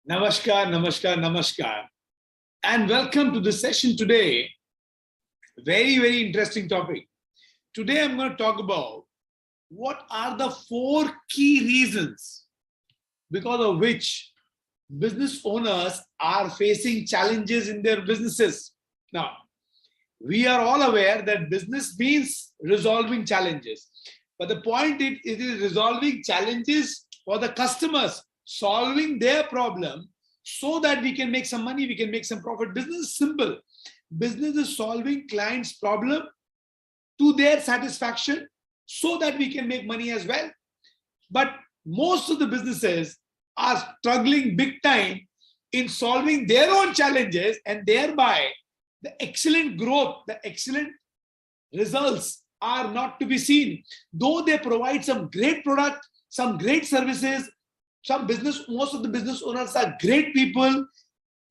Namaskar, namaskar, namaskar. And welcome to the session today. Very, very interesting topic. Today I'm going to talk about what are the 4 key reasons because of which business owners are facing challenges in their businesses. Now, we are all aware that business means resolving challenges. But the point is, it is resolving challenges for the customers, solving their problem so that we can make some money, we can make some profit. Business is simple. Business is solving clients' problem to their satisfaction so that we can make money as well. But most of the businesses are struggling big time in solving their own challenges, and thereby the excellent growth, the excellent results are not to be seen. Though they provide some great product, some great services, most of the business owners are great people.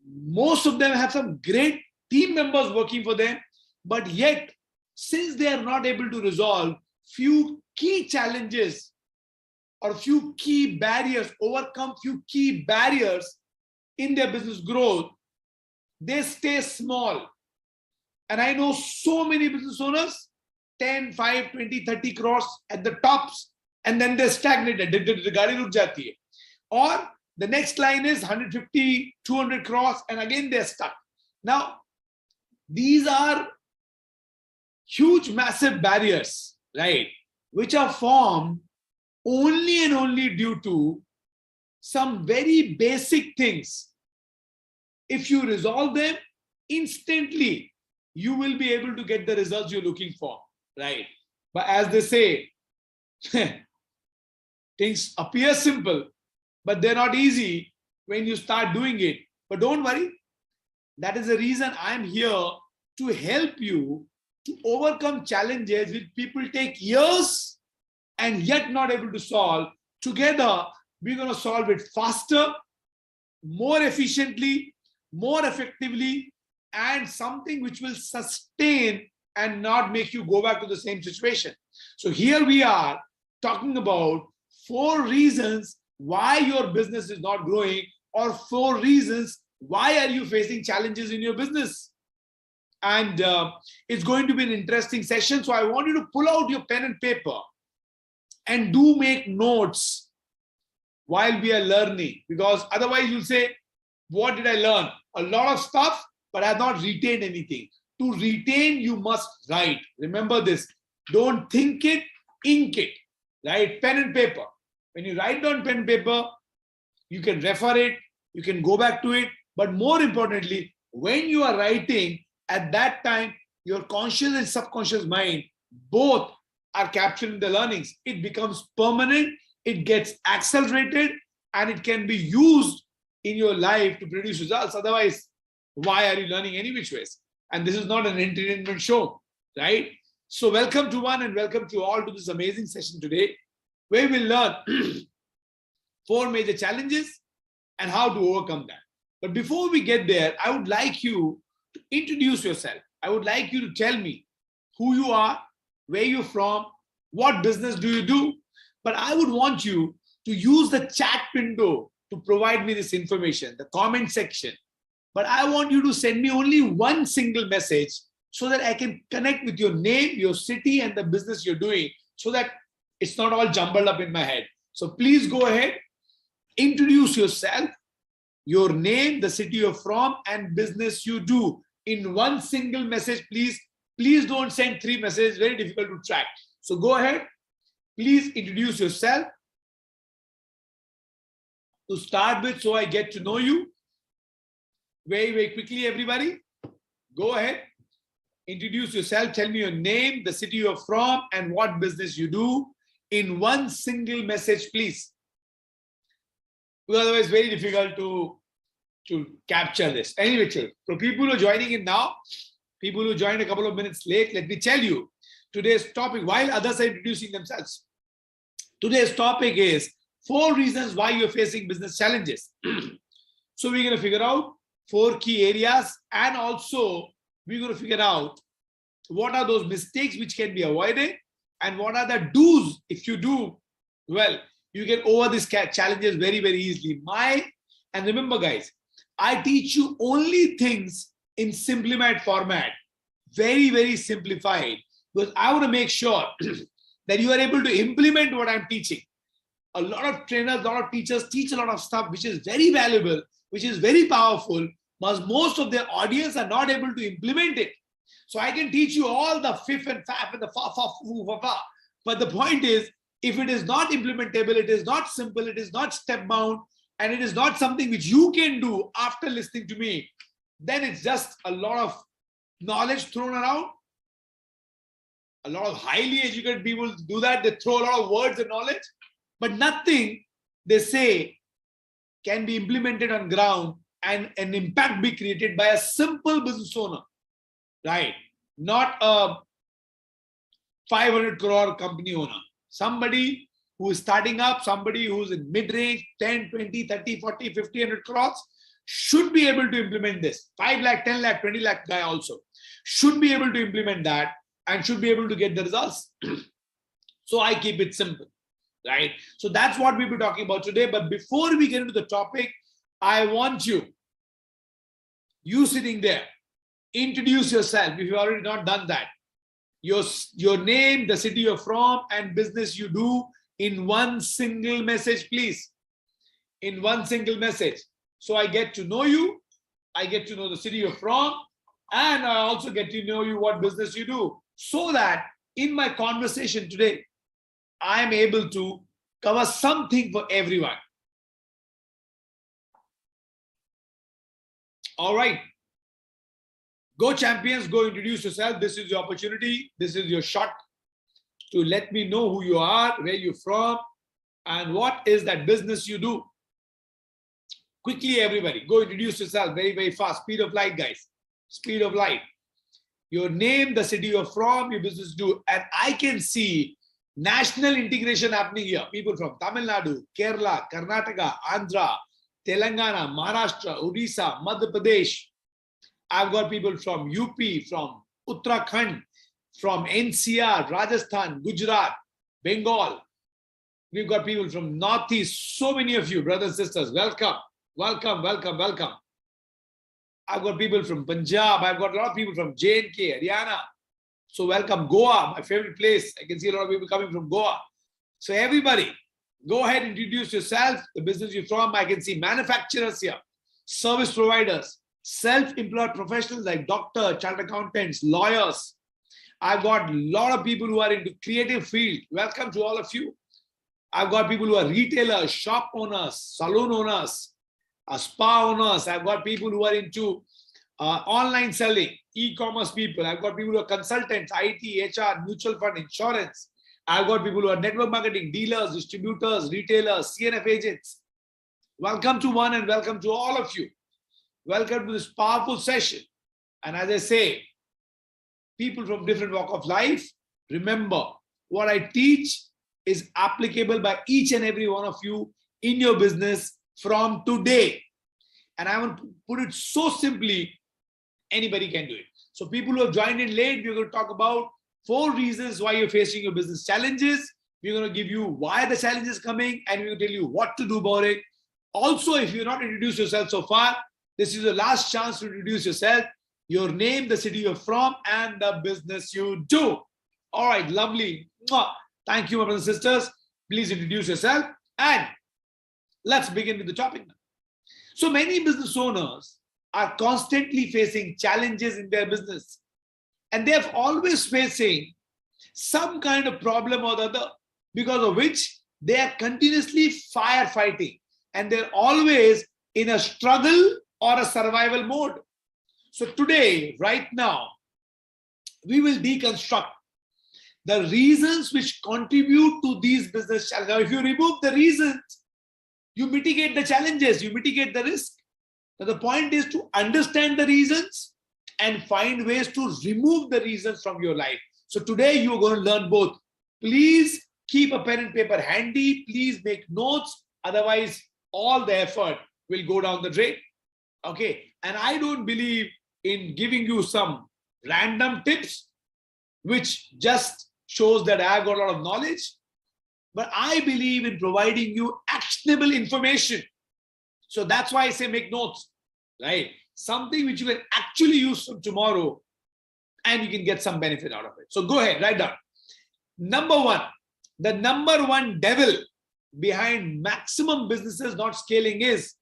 Most of them have some great team members working for them. But yet, since they are not able to resolve few key challenges or few key barriers, overcome few key barriers in their business growth, they stay small. And I know so many business owners, 10, 5, 20, 30 crores at the tops, and then they stagnated. The gaadi ruk jati hai. Or the next line is 150, 200 crores, and again they're stuck. Now, these are huge, massive barriers, right? Which are formed only and only due to some very basic things. If you resolve them, instantly, you will be able to get the results you're looking for, right? But as they say, things appear simple, but they're not easy when you start doing it. But don't worry. That is the reason I'm here to help you to overcome challenges which people take years and yet not able to solve. Together, we're going to solve it faster, more efficiently, more effectively, and something which will sustain and not make you go back to the same situation. So here we are talking about 4 reasons why your business is not growing, or 4 reasons why are you facing challenges in your business. And it's going to be an interesting session. So I want you to pull out your pen and paper and do make notes while we are learning, because otherwise you'll say, what did I learn? A lot of stuff, but I have not retained anything. To retain, you must write. Remember this. Don't think it, ink it. Right? Pen and paper. When you write down pen and paper, you can refer it, you can go back to it. But more importantly, when you are writing, at that time, your conscious and subconscious mind both are capturing the learnings. It becomes permanent, it gets accelerated, and it can be used in your life to produce results. Otherwise, why are you learning any which ways? And this is not an entertainment show, right? So welcome to one and welcome to all to this amazing session today, where we'll learn 4 major challenges and how to overcome that. But before we get there, I would like you to introduce yourself. I would like you to tell me who you are, where you're from, what business do you do. But I would want you to use the chat window to provide me this information, the comment section. But I want you to send me only one single message so that I can connect with your name, your city, and the business you're doing, so that it's not all jumbled up in my head. So please go ahead, introduce yourself, your name, the city you're from, and business you do in one single message, please. Please don't send 3 messages, very difficult to track. So go ahead, please introduce yourself to start with, so I get to know you. Very, very quickly, everybody. Go ahead, introduce yourself, tell me your name, the city you're from, and what business you do in one single message, please. Because otherwise, it's very difficult to capture this. Anyway, so people who are joining in now, people who joined a couple of minutes late, let me tell you, today's topic, while others are introducing themselves, today's topic is 4 reasons why you're facing business challenges. So we're going to figure out 4 key areas, and also we're going to figure out what are those mistakes which can be avoided, and what are the do's. If you do well, you get over these challenges very, very easily. My And remember, guys, I teach you only things in simplified format, very, very simplified, because I want to make sure that you are able to implement what I'm teaching. A lot of trainers, a lot of teachers teach a lot of stuff which is very valuable, which is very powerful, but most of their audience are not able to implement it. So I can teach you all the fif and faf and the fa, fa, fu, fa, fa. But the point is, if it is not implementable, it is not simple, it is not step bound, and it is not something which you can do after listening to me, then it's just a lot of knowledge thrown around. A lot of highly educated people do that. They throw a lot of words and knowledge, but nothing they say can be implemented on ground and an impact be created by a simple business owner, right? Not a 500 crore company owner. Somebody who is starting up, somebody who's in mid-range, 10, 20, 30, 40, 50, 100 crores, should be able to implement this. 5 lakh, 10 lakh, 20 lakh guy also should be able to implement that and should be able to get the results. So I keep it simple, right? So that's what we'll be talking about today. But before we get into the topic, I want you sitting there, introduce yourself if you've already not done that. Your name, the city you're from, and business you do in one single message, please. In one single message. So I get to know you, I get to know the city you're from, and I also get to know you what business you do, so that in my conversation today, I'm able to cover something for everyone. All right. Go champions, go introduce yourself. This is your opportunity. This is your shot to let me know who you are, where you're from, and what is that business you do. Quickly, everybody, go introduce yourself very, very fast. Speed of light, guys. Speed of light. Your name, the city you're from, your business do. And I can see national integration happening here. People from Tamil Nadu, Kerala, Karnataka, Andhra, Telangana, Maharashtra, Odisha, Madhya Pradesh. I've got people from UP, from Uttarakhand, from NCR, Rajasthan, Gujarat, Bengal. We've got people from Northeast. So many of you, brothers and sisters. Welcome, welcome, welcome, welcome. I've got people from Punjab. I've got a lot of people from J&K, Haryana. So welcome. Goa, my favorite place. I can see a lot of people coming from Goa. So everybody, go ahead and introduce yourself, the business you're from. I can see manufacturers here, service providers, self-employed professionals like doctors, chartered accountants, lawyers. I've got a lot of people who are into creative field. Welcome to all of you. I've got people who are retailers, shop owners, salon owners, spa owners. I've got people who are into online selling, e-commerce people. I've got people who are consultants, IT, HR, mutual fund, insurance. I've got people who are network marketing, dealers, distributors, retailers, CNF agents. Welcome to one and welcome to all of you. Welcome to this powerful session. And as I say, people from different walk of life, remember, what I teach is applicable by each and every one of you in your business from today. And I want to put it so simply, anybody can do it. So people who have joined in late, we're going to talk about 4 reasons why you're facing your business challenges. We're going to give you why the challenge is coming, and we're going to tell you what to do about it. Also, if you're not introduced yourself so far, this is your last chance to introduce yourself, your name, the city you're from, and the business you do. All right, lovely. Thank you, my brothers and sisters. Please introduce yourself, and let's begin with the topic now. So many business owners are constantly facing challenges in their business, and they're always facing some kind of problem or the other, because of which they are continuously firefighting, and they're always in a struggle or a survival mode. So today, right now, we will deconstruct the reasons which contribute to these business challenges. Now, if you remove the reasons, you mitigate the challenges, you mitigate the risk. Now, the point is to understand the reasons and find ways to remove the reasons from your life. So today, you are going to learn both. Please keep a pen and paper handy. Please make notes. Otherwise, all the effort will go down the drain. Okay, and I don't believe in giving you some random tips, which just shows that I've got a lot of knowledge, but I believe in providing you actionable information So that's why I say make notes, right? Something which you can actually use from tomorrow and you can get some benefit out of it. So go ahead, write down. Number one, the number one devil behind maximum businesses not scaling is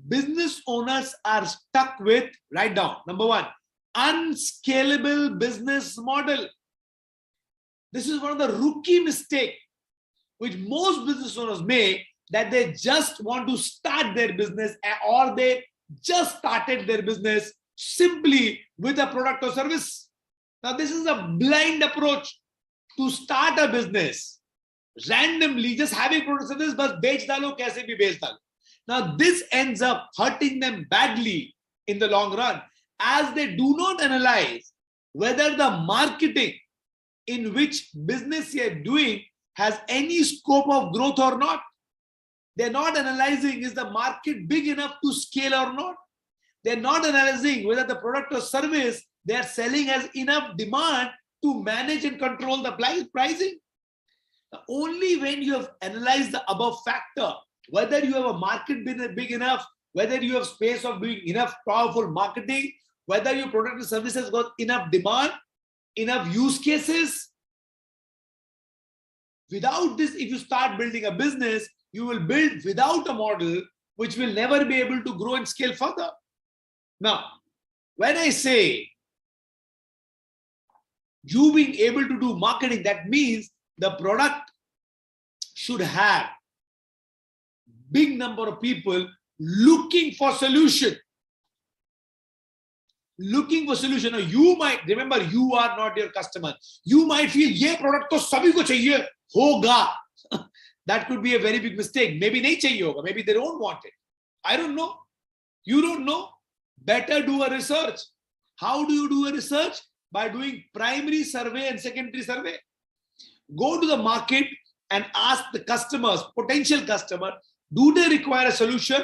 business owners are stuck with, write down, number one, unscalable business model. This is one of the rookie mistakes which most business owners make, that they just want to start their business or they just started their business simply with a product or service. Now, this is a blind approach to start a business. Randomly, just having product or service, but bech dalo, kaise bhi bech dalo. Now, this ends up hurting them badly in the long run, as they do not analyze whether the marketing in which business you are doing has any scope of growth or not. They're not analyzing, is the market big enough to scale or not? They're not analyzing whether the product or service they're selling has enough demand to manage and control the pricing. Only when you have analyzed the above factor, whether you have a market big enough, whether you have space of doing enough powerful marketing, whether your product or service has got enough demand, enough use cases. Without this, if you start building a business, you will build without a model which will never be able to grow and scale further. Now, when I say you being able to do marketing, that means the product should have big number of people looking for solution. Looking for solution. Now, you might, remember, you are not your customer. You might feel, ye product to sabhi ko chahiye, hoga. That could be a very big mistake. Maybe nahi chahiye hoga. Maybe they don't want it. I don't know. You don't know. Better do a research. How do you do a research? By doing primary survey and secondary survey. Go to the market and ask the customers, potential customer, do they require a solution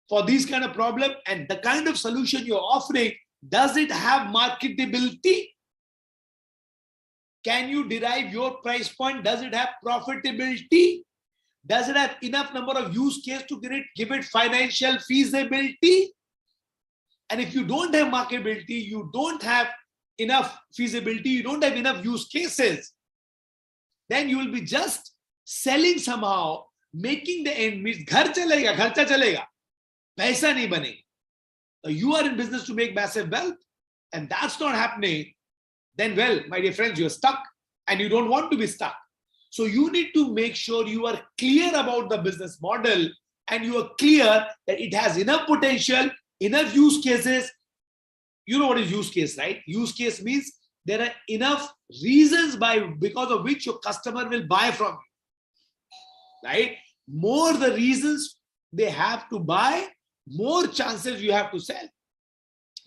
for these kind of problem? And the kind of solution you're offering, does it have marketability? Can you derive your price point? Does it have profitability? Does it have enough number of use cases to give it financial feasibility? And if you don't have marketability, you don't have enough feasibility, you don't have enough use cases, then you will be just selling somehow, making the end meet. Ghar chalega, kharcha chalega, paisa nahi banega. You are in business to make massive wealth, and that's not happening. Then, well, my dear friends, you're stuck and you don't want to be stuck. So you need to make sure you are clear about the business model and you are clear that it has enough potential, enough use cases. You know what is use case, right? Use case means there are enough reasons because of which your customer will buy from you, right? More the reasons they have to buy, more chances you have to sell,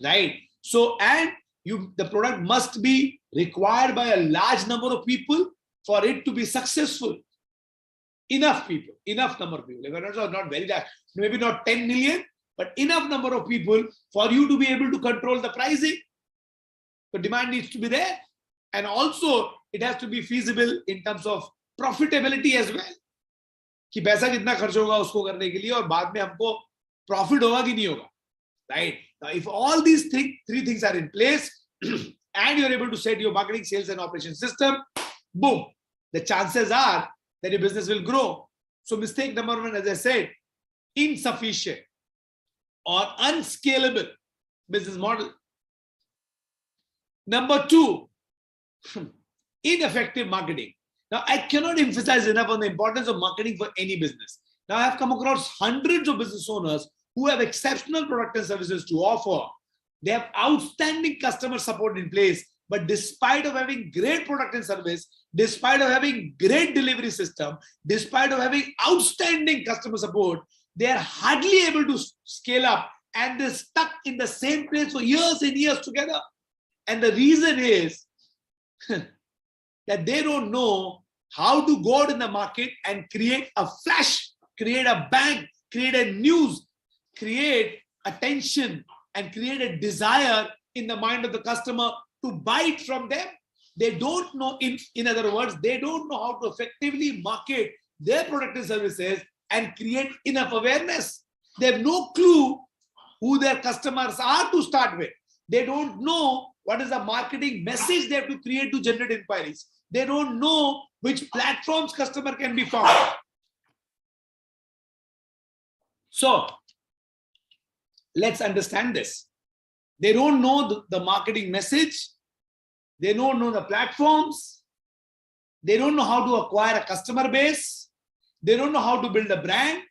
right? So, and the product must be required by a large number of people for it to be successful. Enough people, enough number of people. Not very large, maybe not 10 million, but enough number of people for you to be able to control the pricing. The demand needs to be there. And also, it has to be feasible in terms of profitability as well. कि पैसा कितना खर्च होगा उसको करने के लिए और बाद में हमको profit होगा कि नहीं होगा, right? Now, if all these three things are in place and you're able to set your marketing, sales, and operation system, boom, the chances are that your business will grow. So mistake number one, as I said, insufficient or unscalable business model. Number two, ineffective marketing. Now, I cannot emphasize enough on the importance of marketing for any business. Now, I have come across hundreds of business owners who have exceptional product and services to offer. They have outstanding customer support in place, but despite of having great product and service, despite of having great delivery system, despite of having outstanding customer support, they are hardly able to scale up and they're stuck in the same place for years and years together. And the reason is that they don't know how to go out in the market and create a flash, create a bang, create a news, create attention, and create a desire in the mind of the customer to buy it from them. They don't know, in other words, they don't know how to effectively market their product and services and create enough awareness. They have no clue who their customers are to start with. They don't know what is the marketing message they have to create to generate inquiries. They don't know which platforms customer can be found. So let's understand this. They don't know the marketing message. They don't know the platforms. They don't know how to acquire a customer base. They don't know how to build a brand.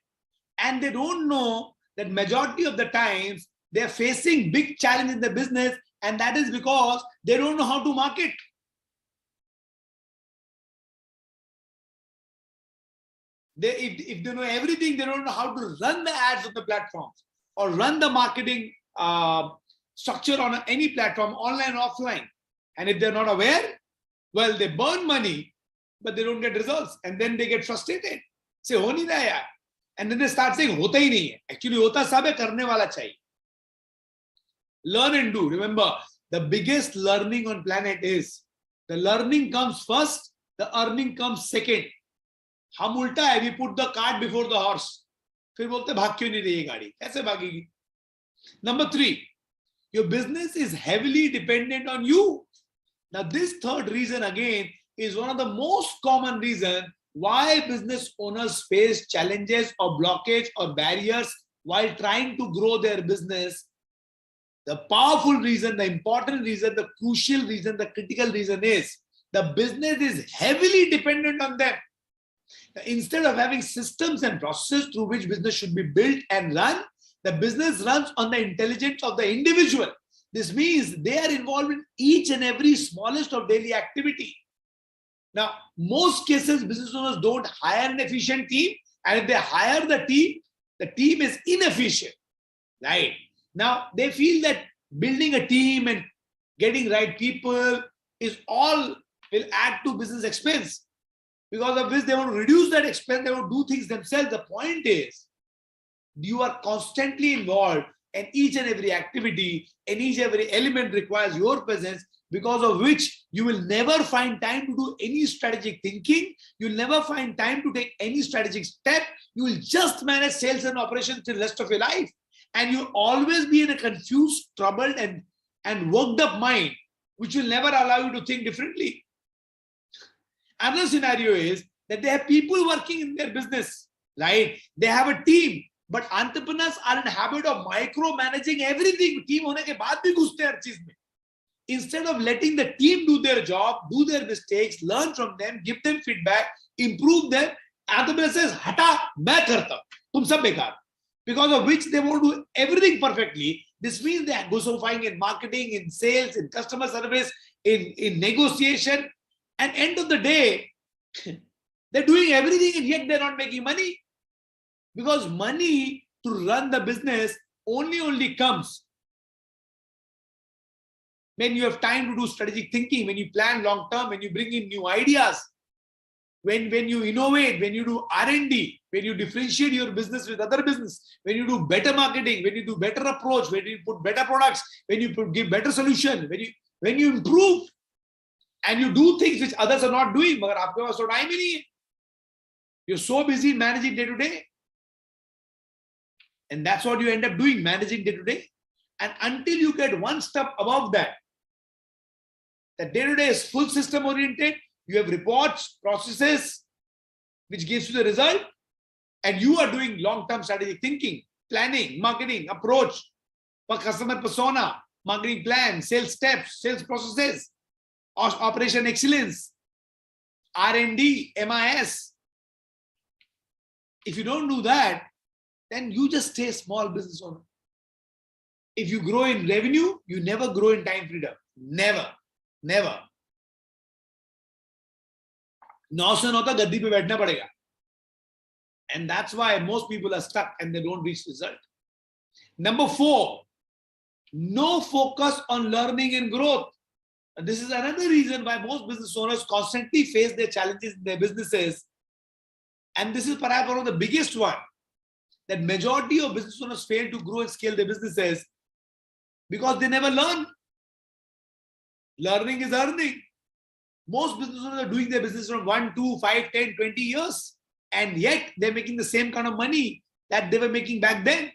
And they don't know that majority of the times they're facing big challenge in the business, and that is because they don't know how to market. If they know everything, they don't know how to run the ads on the platforms or run the marketing structure on any platform, online or offline. And if they're not aware, well, they burn money, but they don't get results. And then they get frustrated. Say, ho nahi raha yaar. And then they start saying, hota hi nahi hai. Actually, hota sab hai, karne wala chahiye. Learn and do. Remember, the biggest learning on planet is the learning comes first, the earning comes second. हम उल्टा है, we put the cart before the horse. फिर बोलते भाग क्यों नहीं रही है गाड़ी, कैसे भागेगी? Number 3, your business is heavily dependent on you. Now this third reason again is one of the most common reasons why business owners face challenges or blockage or barriers while trying to grow their business. The powerful reason, the important reason, the crucial reason, the critical reason is the business is heavily dependent on them. Instead of having systems and processes through which business should be built and run, the business runs on the intelligence of the individual. This means they are involved in each and every smallest of daily activity. Now, most cases, business owners don't hire an efficient team, and if they hire the team is inefficient, right? Now, they feel that building a team and getting right people is all will add to business expense. Because of which they want to reduce that expense, they want to do things themselves. The point is, you are constantly involved in each and every activity, and each and every element requires your presence, because of which you will never find time to do any strategic thinking. You'll never find time to take any strategic step. You will just manage sales and operations till the rest of your life. And you'll always be in a confused, troubled, and worked up mind, which will never allow you to think differently. Another scenario is that they have people working in their business, right? They have a team, but entrepreneurs are in the habit of micromanaging everything. Team hone ke baad bhi ghuste har cheez mein. Instead of letting the team do their job, do their mistakes, learn from them, give them feedback, improve them, entrepreneur says, hata, main karta, tum sab bekar. Because of which they want to do everything perfectly. This means they are gossiping in marketing, in sales, in customer service, in negotiation. And end of the day, they're doing everything and yet they're not making money. Because money to run the business only comes when you have time to do strategic thinking, when you plan long term, when you bring in new ideas, when you innovate, when you do R&D, when you differentiate your business with other business, when you do better marketing, when you do better approach, when you put better products, when you give better solution, when you improve. And you do things which others are not doing, but aapke paas so time hi nahi hai. You're so busy managing day to day. And that's what you end up doing, managing day to day. And until you get one step above that, the day to day is full system oriented. You have reports, processes, which gives you the result. And you are doing long-term strategic thinking, planning, marketing, approach, for customer persona, marketing plan, sales steps, sales processes, operation excellence, R&D, MIS. If you don't do that, then you just stay a small business owner. If you grow in revenue, you never grow in time freedom. Never. 9 से 9 तक गद्दी पे बैठना पड़ेगा. And that's why most people are stuck and they don't reach result. Number 4, no focus on learning and growth. And this is another reason why most business owners constantly face their challenges in their businesses. And this is perhaps one of the biggest one, that majority of business owners fail to grow and scale their businesses because they never learn. Learning is earning. Most business owners are doing their business from 1, 2, 5, 10, 20 years. And yet they're making the same kind of money that they were making back then,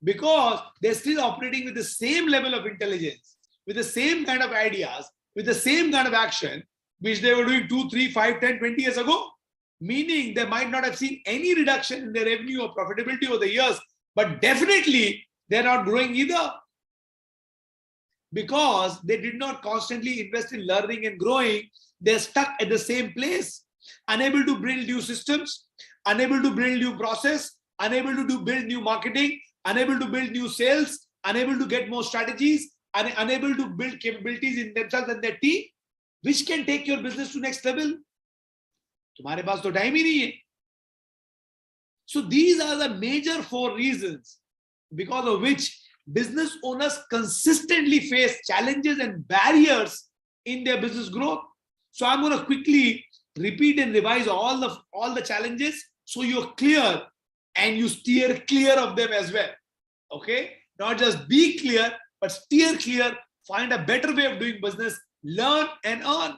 because they're still operating with the same level of intelligence, with the same kind of ideas, with the same kind of action, which they were doing 2, 3, 5, 10, 20 years ago. Meaning they might not have seen any reduction in their revenue or profitability over the years, but definitely they're not growing either, because they did not constantly invest in learning and growing. They're stuck at the same place, unable to build new systems, unable to build new process, unable to build new marketing, unable to build new sales, unable to get more strategies, and unable to build capabilities in themselves and their team, which can take your business to next level. तुम्हारे पास तो time ही नहीं है. So these are the major 4 reasons because of which business owners consistently face challenges and barriers in their business growth. So I'm going to quickly repeat and revise all the challenges so you're clear and you steer clear of them as well. Okay? Not just be clear, but steer clear, find a better way of doing business, learn and earn.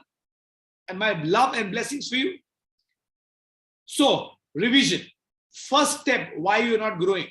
And my love and blessings for you. So, revision. First step, why you're not growing.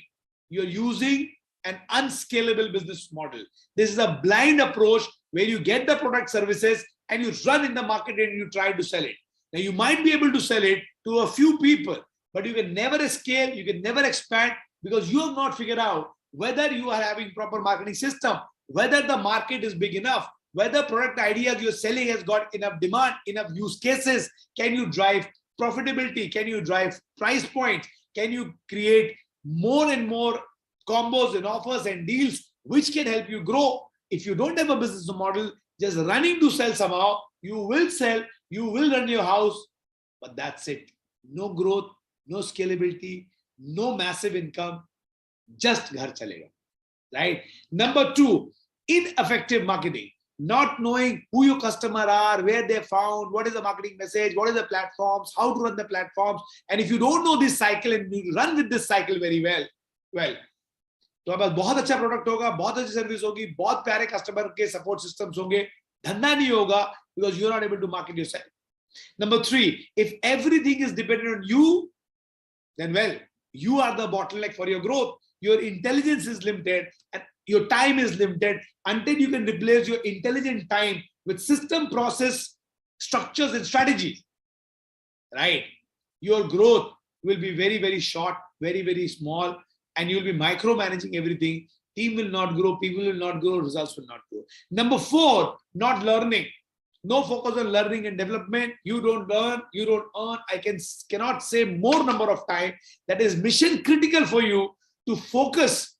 You're using an unscalable business model. This is a blind approach where you get the product services and you run in the market and you try to sell it. Now, you might be able to sell it to a few people, but you can never scale, you can never expand, because you have not figured out whether you are having proper marketing system, whether the market is big enough, whether product ideas you're selling has got enough demand, enough use cases. Can you drive profitability? Can you drive price points? Can you create more and more combos and offers and deals which can help you grow? If you don't have a business model, just running to sell somehow, you will sell, you will run your house, but that's it. No growth, no scalability, no massive income, just ghar chalega, right? Number 2, ineffective marketing. Not knowing who your customer are, where they're found, what is the marketing message, what is the platforms, how to run the platforms. And if you don't know this cycle and you run with this cycle very well, तो अब बहुत अच्छा product होगा, बहुत अच्छी service होगी, बहुत प्यारे कस्टमर के सपोर्ट सिस्टम्स होंगे, धंधा नहीं होगा, because you're not able to market yourself. Number 3, if everything is dependent on you, then you are the bottleneck for your growth. Your intelligence is limited and your time is limited. Until you can replace your intelligent time with system, process, structures and strategies, right? Your growth will be very, very short, very, very small, and you'll be micromanaging everything. Team will not grow, people will not grow, results will not grow. Number 4, not learning. No focus on learning and development. You don't learn, you don't earn. I cannot say more number of times that is mission critical for you to focus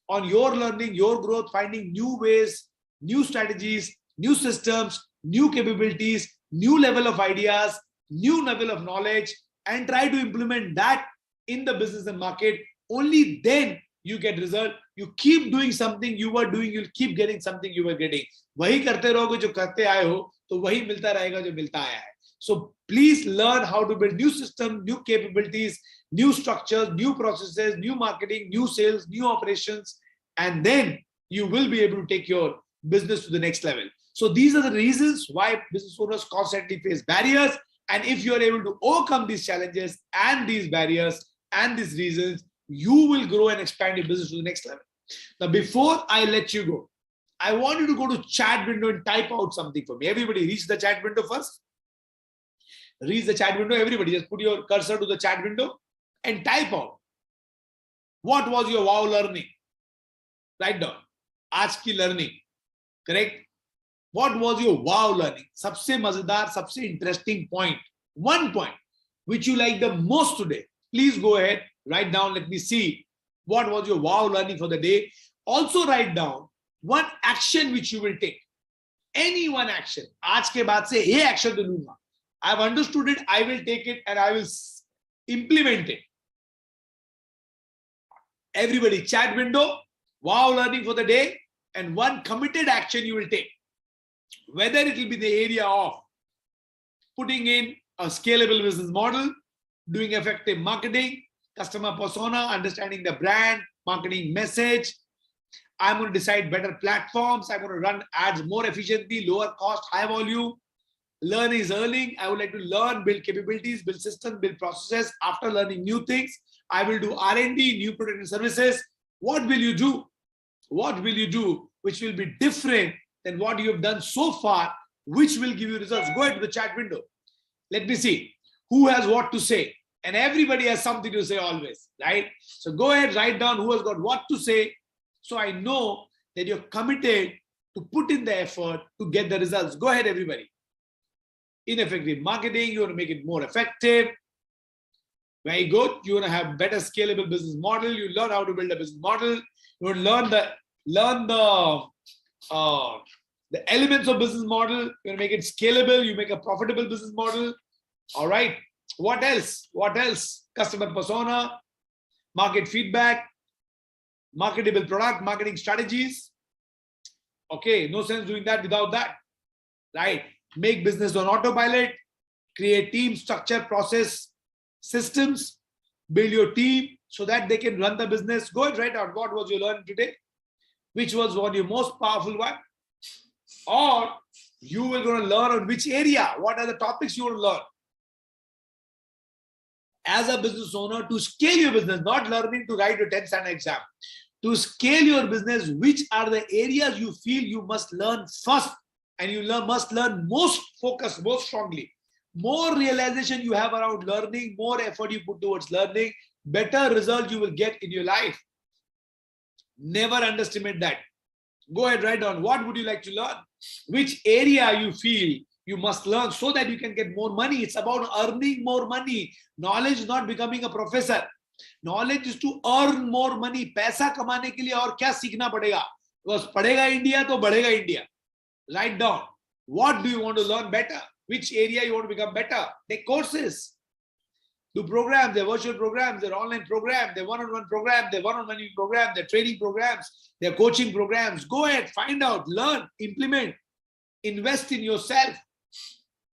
on your learning, your growth, finding new ways, new strategies, new systems, new capabilities, new level of ideas, new level of knowledge, and try to implement that in the business and market. Only then you get result. You keep doing something you were doing, you'll keep getting something you were getting. वही करते रहोगे जो करते आए हो, तो वही मिलता रहेगा जो मिलता आया है. So please learn how to build new systems, new capabilities, new structures, new processes, new marketing, new sales, new operations, and then you will be able to take your business to the next level. So these are the reasons why business owners constantly face barriers. And if you are able to overcome these challenges and these barriers and these reasons, you will grow and expand your business to the next level. Now, before I let you go, I want you to go to chat window and type out something for me. Everybody reach the chat window first. Reach the chat window. Everybody just put your cursor to the chat window and type out. What was your wow learning? Write down. आज की learning. Correct? What was your wow learning? सबसे मजेदार, सबसे interesting point. One point which you like the most today. Please go ahead, write down. Let me see. What was your wow learning for the day? Also write down one action which you will take. Any one action. आज के बाद से ये action तो लूंगा. I've understood it. I will take it and I will implement it. Everybody, chat window. Wow learning for the day and one committed action you will take. Whether it will be the area of putting in a scalable business model, doing effective marketing, customer persona, understanding the brand, marketing message. I'm going to decide better platforms. I'm going to run ads more efficiently, lower cost, high volume. Learn is earning. I would like to learn, build capabilities, build systems, build processes. After learning new things, I will do R&D, new product and services. What will you do? What will you do which will be different than what you have done so far, which will give you results? Go ahead to the chat window. Let me see who has what to say. And everybody has something to say always, right? So go ahead, write down who has got what to say. So I know that you're committed to put in the effort to get the results. Go ahead, everybody. Ineffective marketing, you want to make it more effective. Very good. You want to have better scalable business model. You learn how to build a business model. You want to learn the elements of business model. You want to make it scalable. You make a profitable business model. All right. What else? What else? Customer persona, market feedback, marketable product, marketing strategies. Okay, no sense doing that without that, right? Make business on autopilot, create team structure, process, systems, build your team so that they can run the business. Go and write out what was you learning today, which was one your most powerful one, or you were going to learn on which area, what are the topics you want to learn. As a business owner, to scale your business, not learning to write your 10th standard exam, to scale your business, which are the areas you feel you must learn first, and you must learn most focused, most strongly. More realization you have around learning, more effort you put towards learning, better result you will get in your life. Never underestimate that. Go ahead, write down what would you like to learn, which area you feel you must learn so that you can get more money. It's about earning more money. Knowledge is not becoming a professor. Knowledge is to earn more money. पैसा कमाने के लिए और क्या सीखना पड़ेगा? Because पढ़ेगा India तो बढ़ेगा India. Write down what do you want to learn better, which area you want to become better. Take courses, do programs, their virtual programs, their online programs, their one-on-one programs, their one-on-one programs, their training programs, their coaching programs. Go ahead, find out, learn, implement, invest in yourself,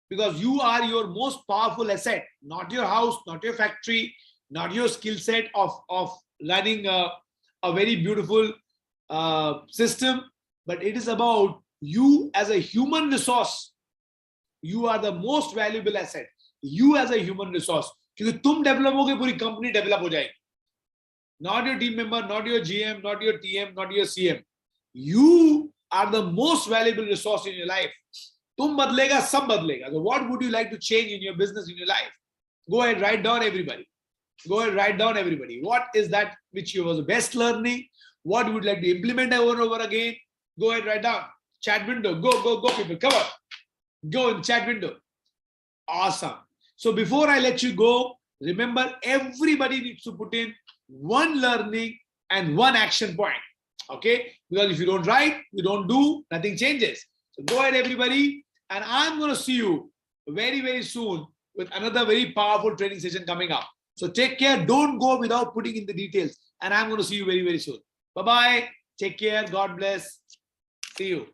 because you are your most powerful asset. Not your house, not your factory, not your skill set of running a very beautiful system, but it is about you as a human resource. You are the most valuable asset. You as a human resource. क्योंकि तुम develop होगे, पूरी company develop हो जाएगी. Not your team member, not your GM, not your TM, not your CM. You are the most valuable resource in your life. तुम बदलेगा, सब बदलेगा. So what would you like to change in your business, in your life? Go ahead, write down everybody. Go ahead, write down everybody. What is that which you was the best learning? What would you like to implement over and over again? Go ahead, write down. Chat window. Go, people. Come on. Go in chat window. Awesome. So before I let you go, remember everybody needs to put in one learning and one action point. Okay? Because if you don't write, you don't do, nothing changes. So go ahead, everybody. And I'm going to see you very, very soon with another very powerful training session coming up. So take care. Don't go without putting in the details. And I'm going to see you very, very soon. Bye-bye. Take care. God bless. See you.